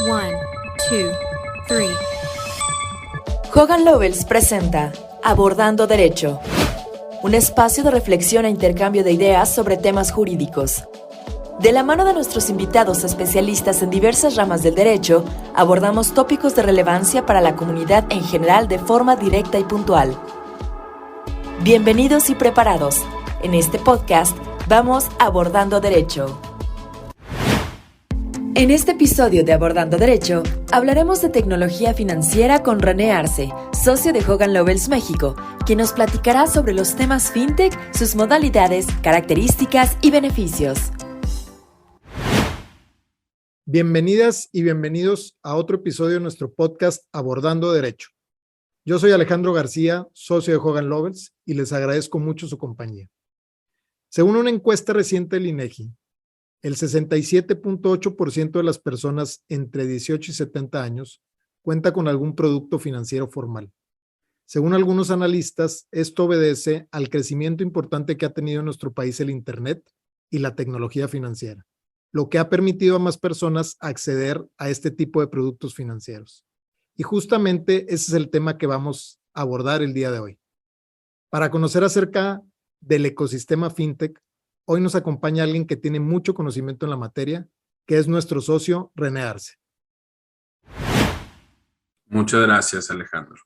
One, two, three. Hogan Lovells presenta Abordando Derecho, un espacio de reflexión e intercambio de ideas sobre temas jurídicos. De la mano de nuestros invitados especialistas en diversas ramas del derecho, abordamos tópicos de relevancia para la comunidad en general de forma directa y puntual. Bienvenidos y preparados. En este podcast vamos abordando derecho. En este episodio de Abordando Derecho, hablaremos de tecnología financiera con René Arce, socio de Hogan Lovells México, quien nos platicará sobre los temas fintech, sus modalidades, características y beneficios. Bienvenidas y bienvenidos a otro episodio de nuestro podcast Abordando Derecho. Yo soy Alejandro García, socio de Hogan Lovells, y les agradezco mucho su compañía. Según una encuesta reciente del INEGI, el 67.8% de las personas entre 18 y 70 años cuenta con algún producto financiero formal. Según algunos analistas, esto obedece al crecimiento importante que ha tenido en nuestro país el Internet y la tecnología financiera, lo que ha permitido a más personas acceder a este tipo de productos financieros. Y justamente ese es el tema que vamos a abordar el día de hoy. Para conocer acerca del ecosistema fintech, hoy nos acompaña alguien que tiene mucho conocimiento en la materia, que es nuestro socio René Arce. Muchas gracias, Alejandro.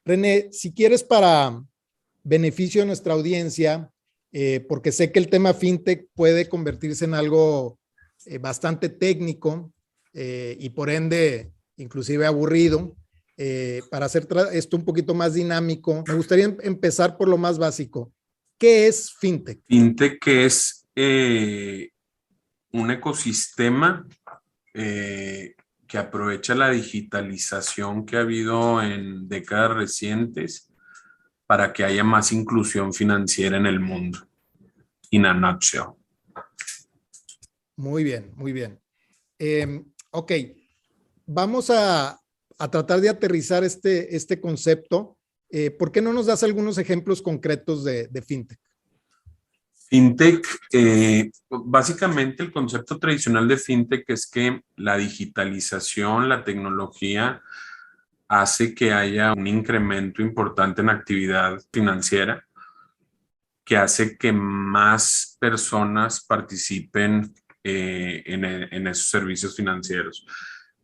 René, si quieres, para beneficio de nuestra audiencia, porque sé que el tema fintech puede convertirse en algo bastante técnico y por ende inclusive aburrido, para hacer esto un poquito más dinámico, me gustaría empezar por lo más básico. ¿Qué es fintech? Fintech es un ecosistema que aprovecha la digitalización que ha habido en décadas recientes para que haya más inclusión financiera en el mundo. In a nutshell. Muy bien, muy bien. Ok, vamos a tratar de aterrizar este concepto. ¿Por qué no nos das algunos ejemplos concretos de fintech? Fintech, básicamente el concepto tradicional de fintech es que la digitalización, la tecnología hace que haya un incremento importante en actividad financiera, que hace que más personas participen en esos servicios financieros.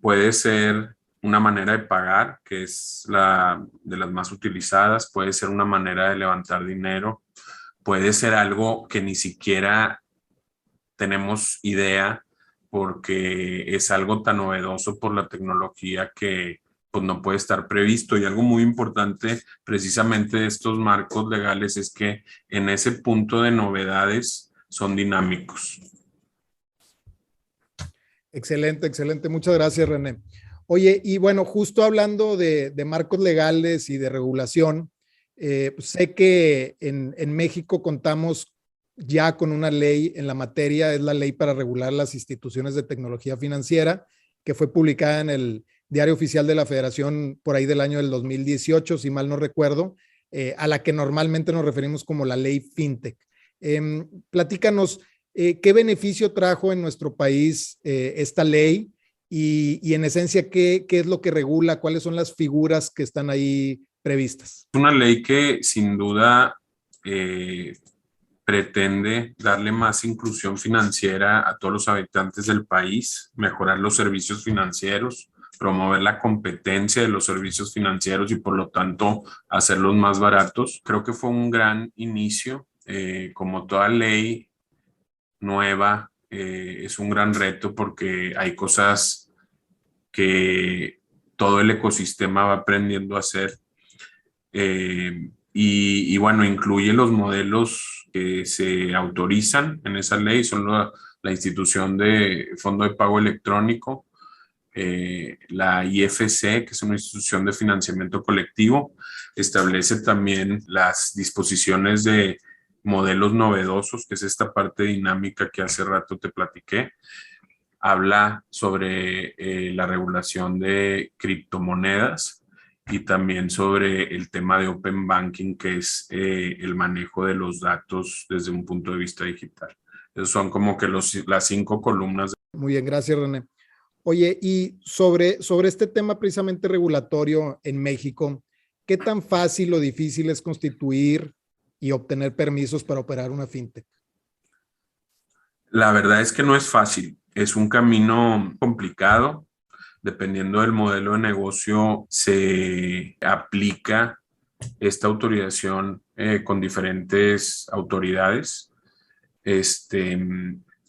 Puede ser una manera de pagar, que es de las más utilizadas, puede ser una manera de levantar dinero, puede ser algo que ni siquiera tenemos idea porque es algo tan novedoso por la tecnología que pues no puede estar previsto. Y algo muy importante precisamente de estos marcos legales es que en ese punto de novedades son dinámicos. Excelente, excelente. Muchas gracias, René. Oye, y bueno, justo hablando de marcos legales y de regulación, sé que en México contamos ya con una ley en la materia, es la Ley para Regular las Instituciones de Tecnología Financiera, que fue publicada en el Diario Oficial de la Federación por ahí del año del 2018, si mal no recuerdo, a la que normalmente nos referimos como la Ley FinTech. Platícanos, ¿qué beneficio trajo en nuestro país esta ley? Y en esencia, ¿qué es lo que regula? ¿Cuáles son las figuras que están ahí previstas? Es una ley que sin duda pretende darle más inclusión financiera a todos los habitantes del país, mejorar los servicios financieros, promover la competencia de los servicios financieros y por lo tanto hacerlos más baratos. Creo que fue un gran inicio. Como toda ley nueva, es un gran reto porque hay cosas que todo el ecosistema va aprendiendo a hacer. Y bueno, incluye los modelos que se autorizan en esa ley, son la institución de Fondo de Pago Electrónico, la IFC, que es una institución de financiamiento colectivo, establece también las disposiciones de modelos novedosos, que es esta parte dinámica que hace rato te platiqué. Habla sobre la regulación de criptomonedas y también sobre el tema de Open Banking, que es el manejo de los datos desde un punto de vista digital. Esos son como que las 5 columnas. Muy bien, gracias, René. Oye, y sobre este tema precisamente regulatorio en México, ¿qué tan fácil o difícil es constituir y obtener permisos para operar una fintech? La verdad es que no es fácil, es un camino complicado. Dependiendo del modelo de negocio, se aplica esta autorización con diferentes autoridades. Este,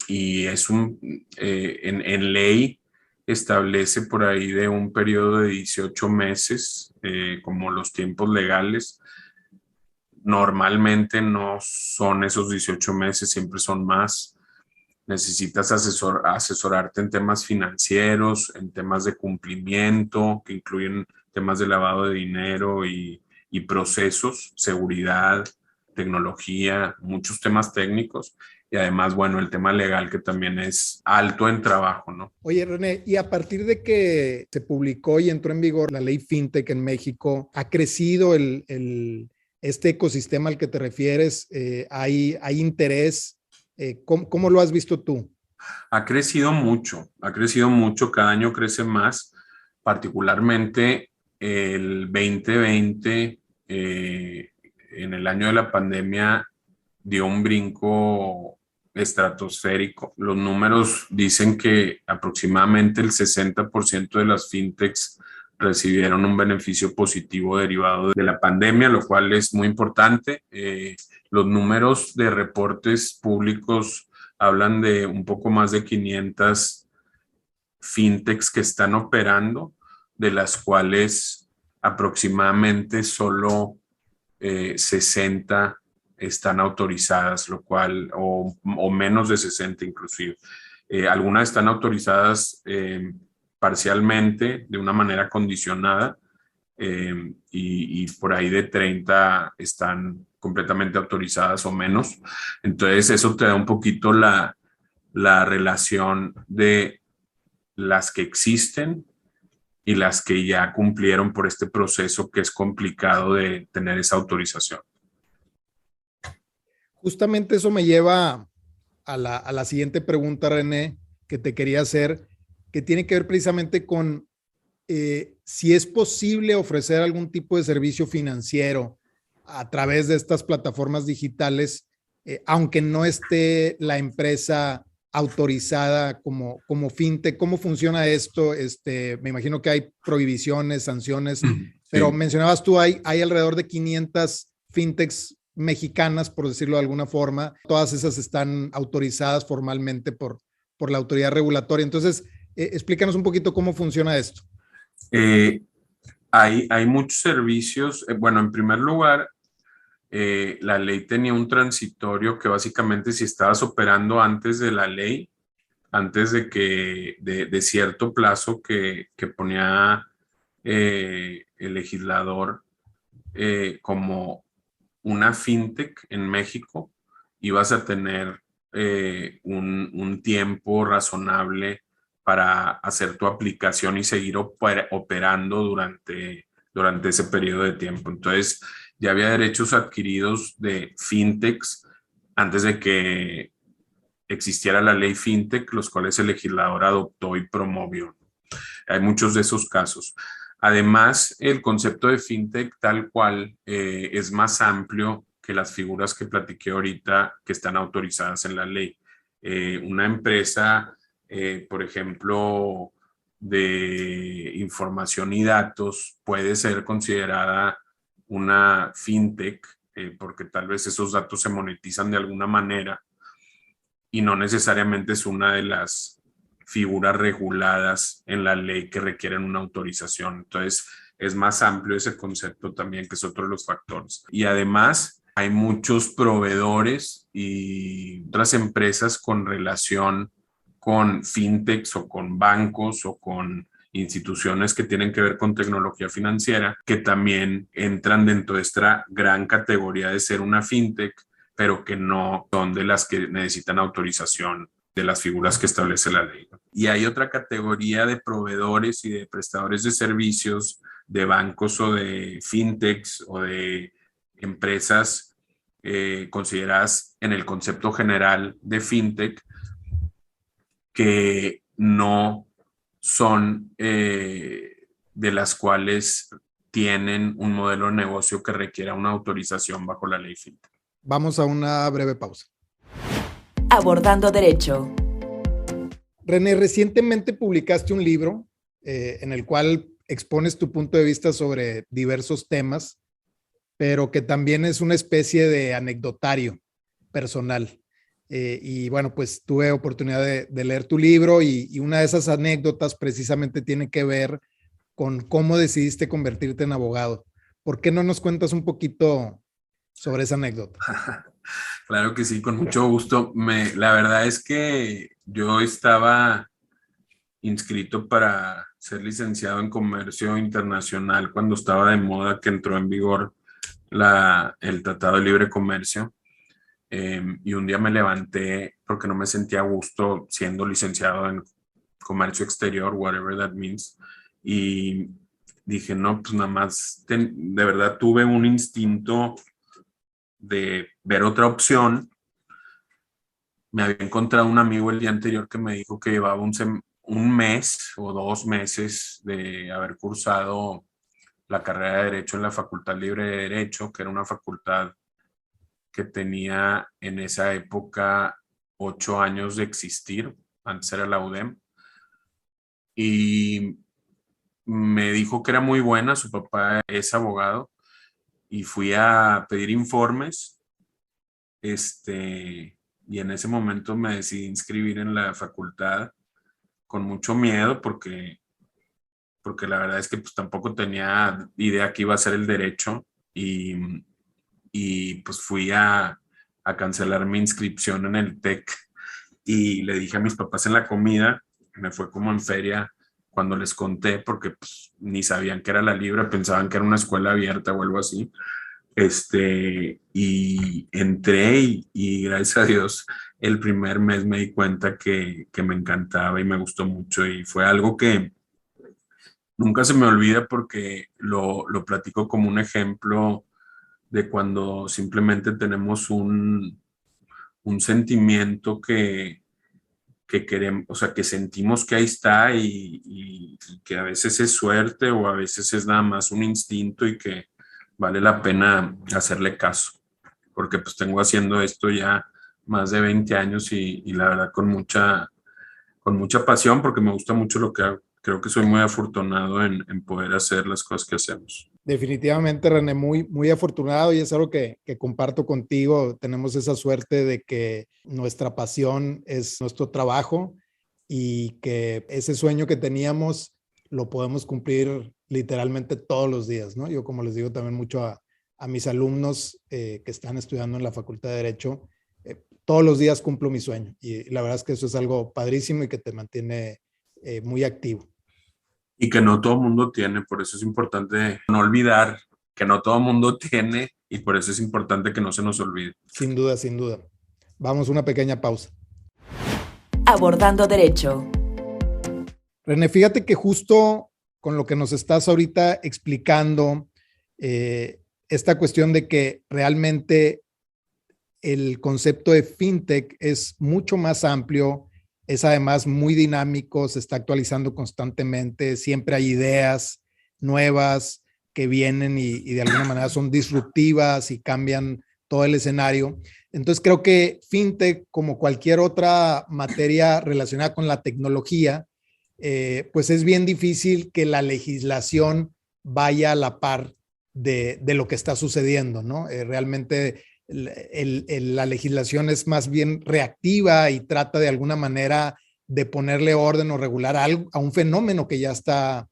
y es en ley establece por ahí de un periodo de 18 meses como los tiempos legales. Normalmente no son esos 18 meses, siempre son más. Necesitas asesorarte en temas financieros, en temas de cumplimiento, que incluyen temas de lavado de dinero y procesos, seguridad, tecnología, muchos temas técnicos. Y además, bueno, el tema legal que también es alto en trabajo, ¿no? Oye, René, y a partir de que se publicó y entró en vigor la ley FinTech en México, ¿ha crecido este ecosistema al que te refieres? ¿Hay interés? ¿Cómo lo has visto tú? Ha crecido mucho, cada año crece más, particularmente el 2020, en el año de la pandemia, dio un brinco estratosférico. Los números dicen que aproximadamente el 60% de las fintechs recibieron un beneficio positivo derivado de la pandemia, lo cual es muy importante. Los números de reportes públicos hablan de un poco más de 500 fintechs que están operando, de las cuales aproximadamente solo 60 están autorizadas, lo cual, o menos de 60 inclusive. Algunas están autorizadas parcialmente, de una manera condicionada, y por ahí de 30 están completamente autorizadas o menos. Entonces eso te da un poquito la relación de las que existen y las que ya cumplieron por este proceso que es complicado de tener esa autorización. Justamente eso me lleva a la siguiente pregunta, René, que te quería hacer, que tiene que ver precisamente con si es posible ofrecer algún tipo de servicio financiero a través de estas plataformas digitales, aunque no esté la empresa autorizada como fintech. ¿Cómo funciona esto? Me imagino que hay prohibiciones, sanciones, pero Sí. mencionabas tú, hay alrededor de 500 fintechs mexicanas, por decirlo de alguna forma. Todas esas están autorizadas formalmente por la autoridad regulatoria. Entonces, explícanos un poquito cómo funciona esto. Eh, hay muchos servicios. Bueno, en primer lugar, la ley tenía un transitorio que básicamente si estabas operando antes de la ley, antes de cierto plazo que ponía el legislador como una fintech en México, ibas a tener un tiempo razonable para hacer tu aplicación y seguir operando durante ese periodo de tiempo. Entonces, ya había derechos adquiridos de fintechs antes de que existiera la ley fintech, los cuales el legislador adoptó y promovió. Hay muchos de esos casos. Además, el concepto de fintech tal cual es más amplio que las figuras que platiqué ahorita que están autorizadas en la ley. Una empresa, por ejemplo, de información y datos puede ser considerada una fintech porque tal vez esos datos se monetizan de alguna manera y no necesariamente es una de las figuras reguladas en la ley que requieren una autorización. Entonces, es más amplio ese concepto también, que es otro de los factores. Y además, hay muchos proveedores y otras empresas con relación con fintechs o con bancos o con instituciones que tienen que ver con tecnología financiera, que también entran dentro de esta gran categoría de ser una fintech, pero que no son de las que necesitan autorización de las figuras que establece la ley. Y hay otra categoría de proveedores y de prestadores de servicios, de bancos o de fintechs o de empresas consideradas en el concepto general de fintech, que no son de las cuales tienen un modelo de negocio que requiera una autorización bajo la ley FinTech. Vamos a una breve pausa. Abordando Derecho. René, recientemente publicaste un libro en el cual expones tu punto de vista sobre diversos temas, pero que también es una especie de anecdotario personal. Y bueno, pues tuve oportunidad de leer tu libro y una de esas anécdotas precisamente tiene que ver con cómo decidiste convertirte en abogado. ¿Por qué no nos cuentas un poquito sobre esa anécdota? Claro que sí, con mucho gusto. La verdad es que yo estaba inscrito para ser licenciado en Comercio Internacional cuando estaba de moda que entró en vigor el Tratado de Libre Comercio. Y un día me levanté porque no me sentía a gusto siendo licenciado en Comercio Exterior, whatever that means. Y dije, no, pues nada más, de verdad tuve un instinto de ver otra opción. Me había encontrado un amigo el día anterior que me dijo que llevaba un mes o 2 meses de haber cursado la carrera de Derecho en la Facultad Libre de Derecho, que era una facultad que tenía en esa época 8 años de existir, antes era la UDEM, y me dijo que era muy buena, su papá es abogado, y fui a pedir informes, y en ese momento me decidí inscribir en la facultad con mucho miedo porque la verdad es que pues tampoco tenía idea que iba a ser el derecho y pues fui a cancelar mi inscripción en el TEC y le dije a mis papás en la comida, me fue como en feria cuando les conté porque pues, ni sabían que era la Libre, pensaban que era una escuela abierta o algo así. Y entré y gracias a Dios el primer mes me di cuenta que me encantaba y me gustó mucho y fue algo que nunca se me olvida porque lo platico como un ejemplo de cuando simplemente tenemos un sentimiento que queremos, o sea, que sentimos que ahí está y que a veces es suerte o a veces es nada más un instinto y que vale la pena hacerle caso, porque pues tengo haciendo esto ya más de 20 años y la verdad con mucha pasión porque me gusta mucho lo que hago. Creo que soy muy afortunado en poder hacer las cosas que hacemos. Definitivamente, René, muy afortunado y es algo que comparto contigo. Tenemos esa suerte de que nuestra pasión es nuestro trabajo y que ese sueño que teníamos lo podemos cumplir literalmente todos los días, ¿no? Yo, como les digo también mucho a mis alumnos que están estudiando en la Facultad de Derecho, todos los días cumplo mi sueño y la verdad es que eso es algo padrísimo y que te mantiene muy activo. Y que no todo el mundo tiene, por eso es importante no olvidar que no todo el mundo tiene y por eso es importante que no se nos olvide. Sin duda, sin duda. Vamos a una pequeña pausa. Abordando Derecho. René, fíjate que justo con lo que nos estás ahorita explicando, esta cuestión de que realmente el concepto de fintech es mucho más amplio, es además muy dinámico, se está actualizando constantemente, siempre hay ideas nuevas que vienen y de alguna manera son disruptivas y cambian todo el escenario. Entonces creo que fintech, como cualquier otra materia relacionada con la tecnología, pues es bien difícil que la legislación vaya a la par de lo que está sucediendo, ¿no? Realmente la legislación es más bien reactiva y trata de alguna manera de ponerle orden o regular a un fenómeno que ya está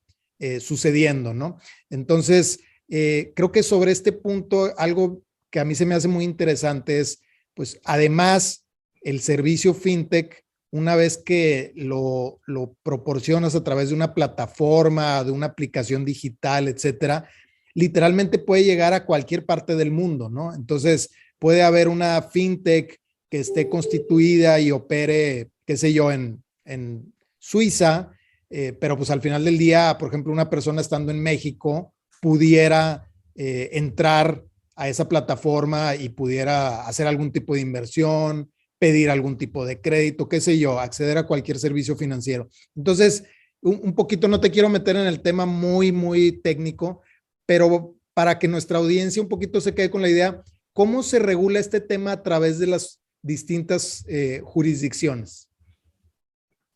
sucediendo, ¿no? Entonces, creo que sobre este punto, algo que a mí se me hace muy interesante es, pues, además, el servicio fintech, una vez que lo proporcionas a través de una plataforma, de una aplicación digital, etcétera, literalmente puede llegar a cualquier parte del mundo, ¿no? Entonces, puede haber una fintech que esté constituida y opere, qué sé yo, en Suiza, pero pues al final del día, por ejemplo, una persona estando en México pudiera entrar a esa plataforma y pudiera hacer algún tipo de inversión, pedir algún tipo de crédito, qué sé yo, acceder a cualquier servicio financiero. Entonces, un poquito, no te quiero meter en el tema muy, muy técnico, pero para que nuestra audiencia un poquito se quede con la idea, ¿cómo se regula este tema a través de las distintas jurisdicciones?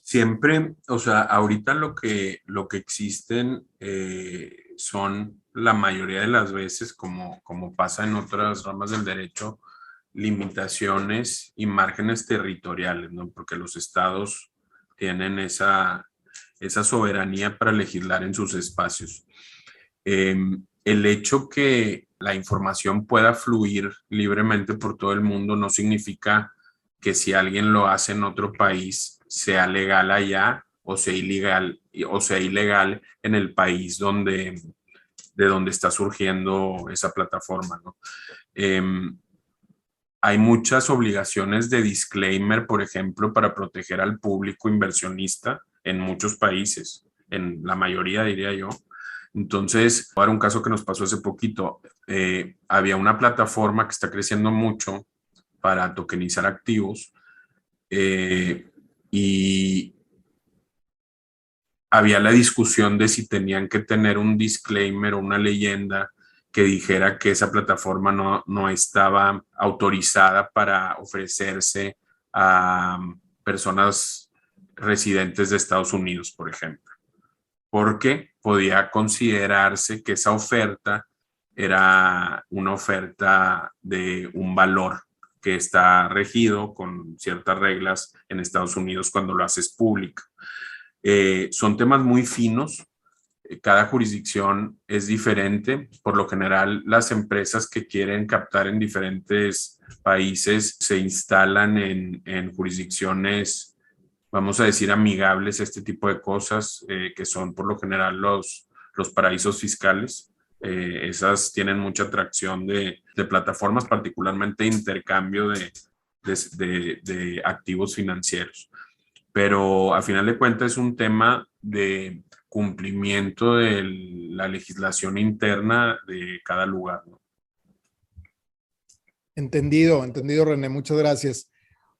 Siempre, o sea, ahorita lo que existen son la mayoría de las veces, como pasa en otras ramas del derecho, limitaciones y márgenes territoriales, ¿no? Porque los estados tienen esa soberanía para legislar en sus espacios. El hecho que la información pueda fluir libremente por todo el mundo no significa que si alguien lo hace en otro país sea legal allá o sea ilegal en el país de donde está surgiendo esa plataforma, ¿no? Hay muchas obligaciones de disclaimer, por ejemplo, para proteger al público inversionista en muchos países, en la mayoría diría yo. Entonces, voy a dar un caso que nos pasó hace poquito. Había una plataforma que está creciendo mucho para tokenizar activos y había la discusión de si tenían que tener un disclaimer o una leyenda que dijera que esa plataforma no estaba autorizada para ofrecerse a personas residentes de Estados Unidos, por ejemplo, porque podía considerarse que esa oferta era una oferta de un valor que está regido con ciertas reglas en Estados Unidos cuando lo haces público. Son temas muy finos, cada jurisdicción es diferente. Por lo general, las empresas que quieren captar en diferentes países se instalan en jurisdicciones, vamos a decir, amigables a este tipo de cosas, que son por lo general los paraísos fiscales. Esas tienen mucha atracción de plataformas, particularmente de intercambio de activos financieros. Pero a final de cuentas es un tema de cumplimiento de la legislación interna de cada lugar, ¿no? Entendido, René, muchas gracias.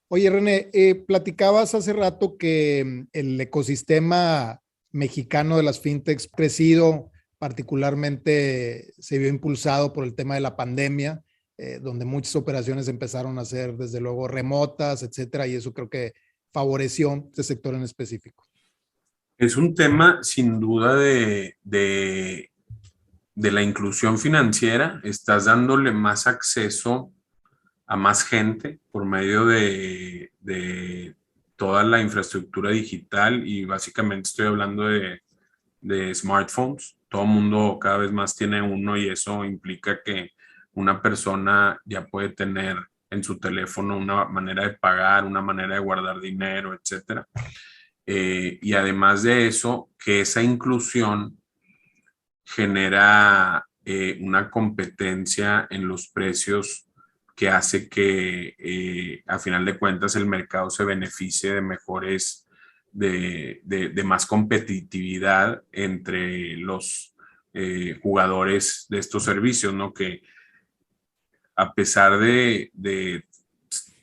Oye, René, platicabas hace rato que el ecosistema mexicano de las fintechs ha crecido, particularmente se vio impulsado por el tema de la pandemia, donde muchas operaciones empezaron a ser desde luego remotas, etcétera, y eso creo que favoreció este sector en específico. Es un tema sin duda de la inclusión financiera. Estás dándole más acceso a más gente por medio de toda la infraestructura digital, y básicamente estoy hablando de smartphones. Todo el mundo cada vez más tiene uno, y eso implica que una persona ya puede tener en su teléfono una manera de pagar, una manera de guardar dinero, etcétera. Y además de eso, que esa inclusión genera una competencia en los precios que hace que a final de cuentas el mercado se beneficie de mejores, de más competitividad entre los jugadores de estos servicios, ¿no? Que a pesar de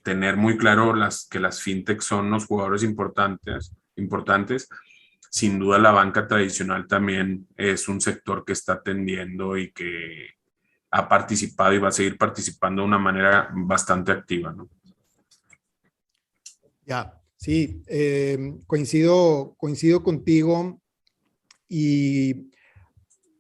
tener muy claro que las fintechs son los jugadores importantes, sin duda la banca tradicional también es un sector que está atendiendo y que ha participado y va a seguir participando de una manera bastante activa, ¿no? Ya, sí, coincido contigo, y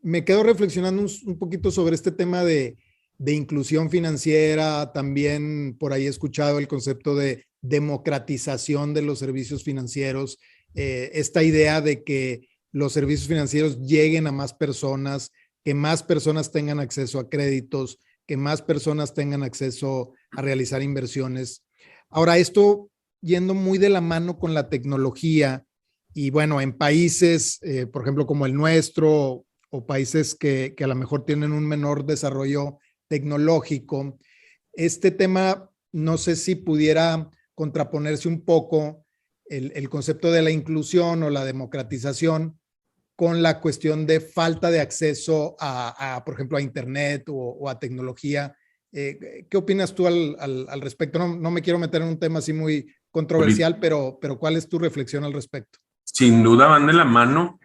me quedo reflexionando un poquito sobre este tema de inclusión financiera. También por ahí he escuchado el concepto de democratización de los servicios financieros, esta idea de que los servicios financieros lleguen a más personas, que más personas tengan acceso a créditos, que más personas tengan acceso a realizar inversiones. Ahora, esto yendo muy de la mano con la tecnología, y bueno, en países, por ejemplo, como el nuestro, o países que a lo mejor tienen un menor desarrollo tecnológico, este tema no sé si pudiera contraponerse un poco el concepto de la inclusión o la democratización con la cuestión de falta de acceso por ejemplo, a Internet o a tecnología. ¿Qué opinas tú al respecto? No me quiero meter en un tema así muy controversial, pero ¿cuál es tu reflexión al respecto? Sin duda van de la mano,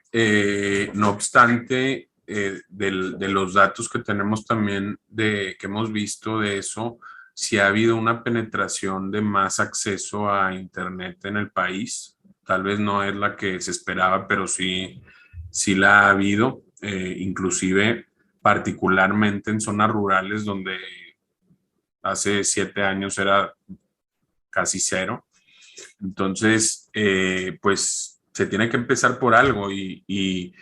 no obstante, de los datos que tenemos también, que hemos visto de eso, sí ha habido una penetración de más acceso a Internet en el país. Tal vez no es la que se esperaba, pero sí la ha habido, inclusive particularmente en zonas rurales donde hace 7 años era casi cero. Entonces, pues se tiene que empezar por algo y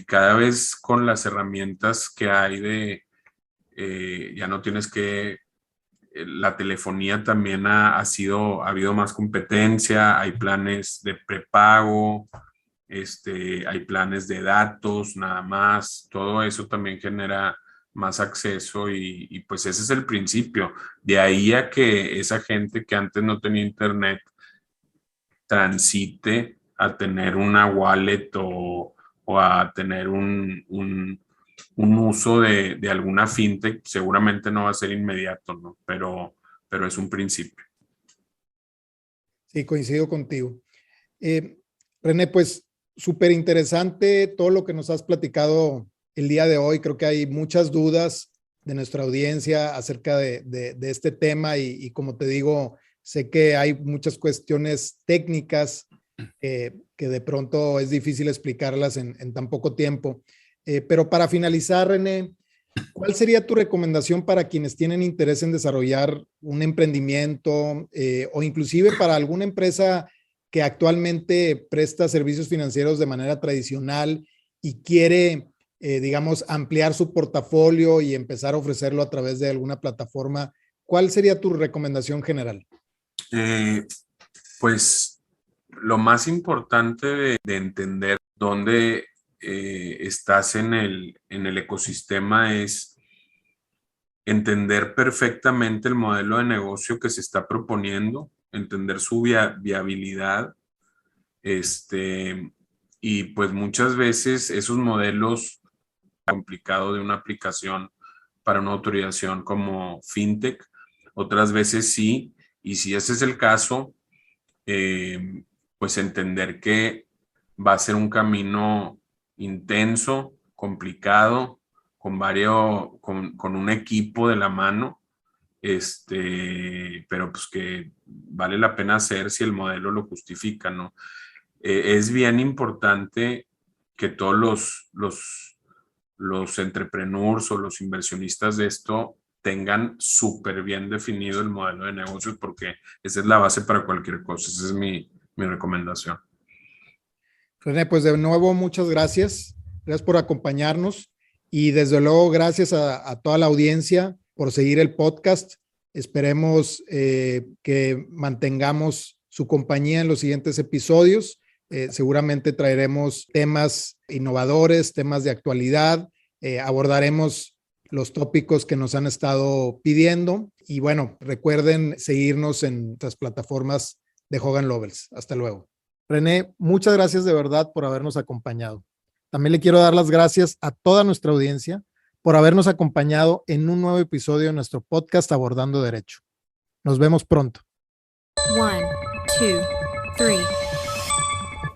cada vez con las herramientas que hay ya no tienes que, la telefonía también ha habido más competencia, hay planes de prepago, hay planes de datos, nada más, todo eso también genera más acceso y pues ese es el principio. De ahí a que esa gente que antes no tenía internet transite a tener una wallet o a tener un uso de alguna fintech, seguramente no va a ser inmediato, ¿no? Pero es un principio. Sí, coincido contigo. René, pues súper interesante todo lo que nos has platicado el día de hoy. Creo que hay muchas dudas de nuestra audiencia acerca de este tema y como te digo, sé que hay muchas cuestiones técnicas que de pronto es difícil explicarlas en tan poco tiempo. Pero para finalizar, René, ¿cuál sería tu recomendación para quienes tienen interés en desarrollar un emprendimiento o inclusive para alguna empresa que actualmente presta servicios financieros de manera tradicional y quiere, digamos, ampliar su portafolio y empezar a ofrecerlo a través de alguna plataforma? ¿Cuál sería tu recomendación general? Pues lo más importante de entender dónde estás en el ecosistema es entender perfectamente el modelo de negocio que se está proponiendo, entender su viabilidad, y pues muchas veces esos modelos complicados de una aplicación para una autorización como fintech, otras veces sí, y si ese es el caso, pues entender que va a ser un camino intenso, complicado, con un equipo de la mano, pero pues que vale la pena hacer si el modelo lo justifica, ¿no? Es bien importante que todos los entrepreneurs o los inversionistas de esto tengan súper bien definido el modelo de negocios, porque esa es la base para cualquier cosa. Esa es mi recomendación. René, pues de nuevo, muchas gracias. Gracias por acompañarnos y desde luego gracias a toda la audiencia por seguir el podcast. Esperemos que mantengamos su compañía en los siguientes episodios. Seguramente traeremos temas innovadores, temas de actualidad, abordaremos los tópicos que nos han estado pidiendo y bueno, recuerden seguirnos en nuestras plataformas de Hogan Lovells. Hasta luego. René, muchas gracias de verdad por habernos acompañado. También le quiero dar las gracias a toda nuestra audiencia por habernos acompañado en un nuevo episodio de nuestro podcast Abordando Derecho. Nos vemos pronto. 1, 2, 3.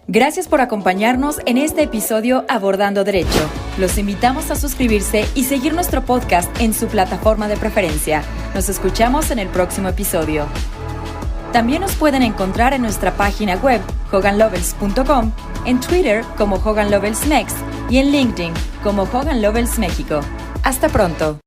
Gracias por acompañarnos en este episodio Abordando Derecho. Los invitamos a suscribirse y seguir nuestro podcast en su plataforma de preferencia. Nos escuchamos en el próximo episodio. También nos pueden encontrar en nuestra página web, hoganlovells.com, en Twitter como Hogan Lovells Next y en LinkedIn como Hogan Lovells México. Hasta pronto.